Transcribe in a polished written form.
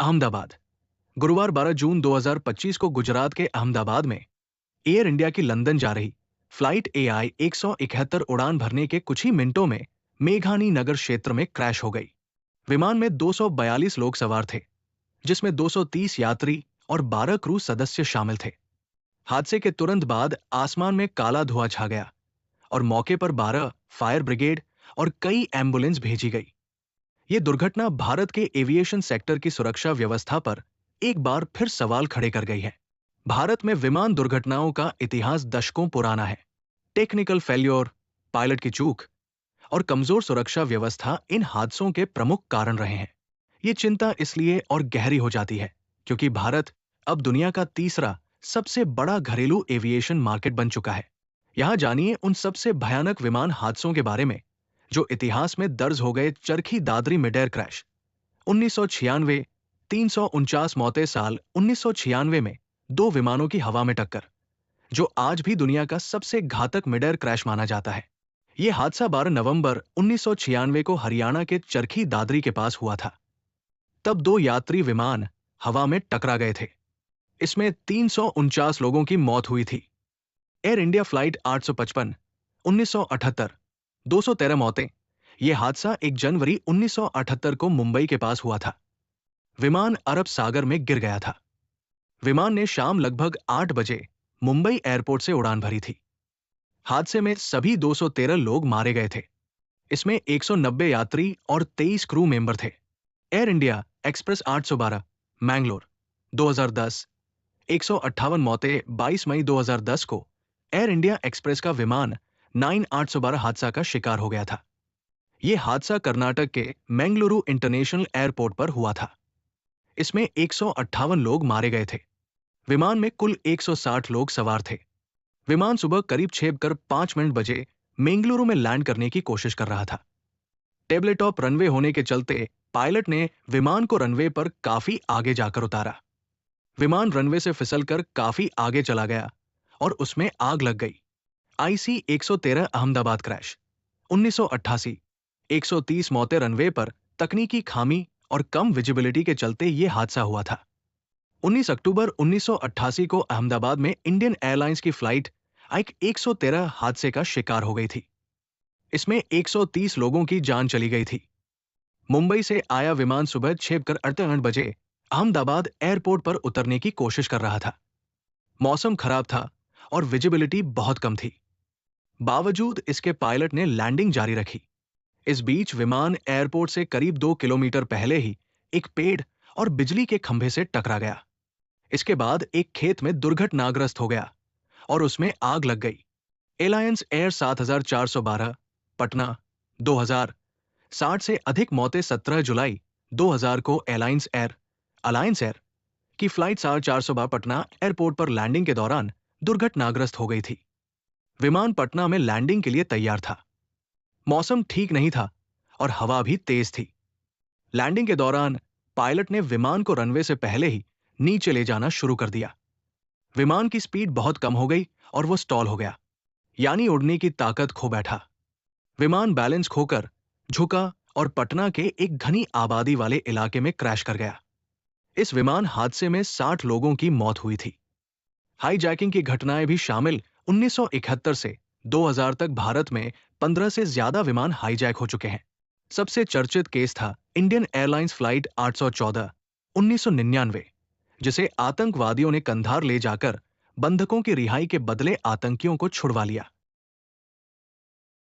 अहमदाबाद। गुरुवार 12 जून 2025 को गुजरात के अहमदाबाद में एयर इंडिया की लंदन जा रही फ्लाइट AI 171 उड़ान भरने के कुछ ही मिनटों में मेघानी नगर क्षेत्र में क्रैश हो गई। विमान में 242 लोग सवार थे, जिसमें 230 यात्री और 12 क्रू सदस्य शामिल थे। हादसे के तुरंत बाद आसमान में काला धुआं छा गया और मौके पर 12 फायर ब्रिगेड और कई एम्बुलेंस भेजी गई। ये दुर्घटना भारत के एविएशन सेक्टर की सुरक्षा व्यवस्था पर एक बार फिर सवाल खड़े कर गई है। भारत में विमान दुर्घटनाओं का इतिहास दशकों पुराना है। टेक्निकल फेल्योर, पायलट की चूक और कमजोर सुरक्षा व्यवस्था इन हादसों के प्रमुख कारण रहे हैं। ये चिंता इसलिए और गहरी हो जाती है क्योंकि भारत अब दुनिया का तीसरा सबसे बड़ा घरेलू एविएशन मार्केट बन चुका है। यहां जानिए उन सबसे भयानक विमान हादसों के बारे में जो इतिहास में दर्ज हो गए। Charkhi Dadri mid air crash 1996, 349 मौतें। साल 1996 में 2 विमानों की हवा में टक्कर, जो आज भी दुनिया का सबसे घातक मिड एयर क्रैश माना जाता है। यह हादसा 12 नवंबर 1996 को हरियाणा के चरखी दादरी के पास हुआ था। तब 2 यात्री विमान हवा में टकरा गए थे। इसमें 349 लोगों की मौत हुई थी। एयर इंडिया फ्लाइट 855 1978, 213 मौतें। यह हादसा 1 जनवरी 1978 को मुंबई के पास हुआ था। विमान अरब सागर में गिर गया था। विमान ने शाम लगभग 8 बजे मुंबई एयरपोर्ट से उड़ान भरी थी। हादसे में सभी 213 लोग मारे गए थे। इसमें 190 यात्री और 23 क्रू मेंबर थे। एयर इंडिया एक्सप्रेस 812 मैंगलोर 2010, 158 मौतें। 22 मई 2010 को एयर इंडिया एक्सप्रेस का विमान 9812 हादसा का शिकार हो गया था। यह हादसा कर्नाटक के मैंगलुरु इंटरनेशनल एयरपोर्ट पर हुआ था। इसमें 158 लोग मारे गए थे। विमान में कुल 160 लोग सवार थे। विमान सुबह करीब 6:05 बजे मैंगलुरु में लैंड करने की कोशिश कर रहा था। टेबलेटॉप रनवे होने के चलते पायलट ने विमान को रनवे पर काफी आगे जाकर उतारा। विमान रनवे से फिसलकर काफी आगे चला गया और उसमें आग लग गई। IC 113 अहमदाबाद क्रैश 1988, 130 मौतें। रनवे पर तकनीकी खामी और कम विजिबिलिटी के चलते यह हादसा हुआ था। 19 अक्टूबर 1988 को अहमदाबाद में इंडियन एयरलाइंस की फ्लाइट IC 113 हादसे का शिकार हो गई थी। इसमें 130 लोगों की जान चली गई थी। मुंबई से आया विमान सुबह 6:58 बजे अहमदाबाद एयरपोर्ट पर उतरने की कोशिश कर रहा था। मौसम खराब था और विजिबिलिटी बहुत कम थी। बावजूद इसके पायलट ने लैंडिंग जारी रखी। इस बीच विमान एयरपोर्ट से करीब 2 किलोमीटर पहले ही एक पेड़ और बिजली के खंभे से टकरा गया। इसके बाद एक खेत में दुर्घटनाग्रस्त हो गया और उसमें आग लग गई। एलायंस एयर 7412 पटना 2000, 60 से अधिक मौतें। 17 जुलाई 2000 को अलायंस एयर की फ्लाइट 7412 पटना एयरपोर्ट पर लैंडिंग के दौरान दुर्घटनाग्रस्त हो गई थी। विमान पटना में लैंडिंग के लिए तैयार था। मौसम ठीक नहीं था और हवा भी तेज थी। लैंडिंग के दौरान पायलट ने विमान को रनवे से पहले ही नीचे ले जाना शुरू कर दिया। विमान की स्पीड बहुत कम हो गई और वो स्टॉल हो गया, यानी उड़ने की ताकत खो बैठा। विमान बैलेंस खोकर झुका और पटना के एक घनी आबादी वाले इलाके में क्रैश कर गया। इस विमान हादसे में 60 लोगों की मौत हुई थी। हाईजैकिंग की घटनाएं भी शामिल। 1971 से 2000 तक भारत में 15 से ज्यादा विमान हाईजैक हो चुके हैं। सबसे चर्चित केस था इंडियन एयरलाइंस फ्लाइट 814 1999, जिसे आतंकवादियों ने कंधार ले जाकर बंधकों की रिहाई के बदले आतंकियों को छुड़वा लिया।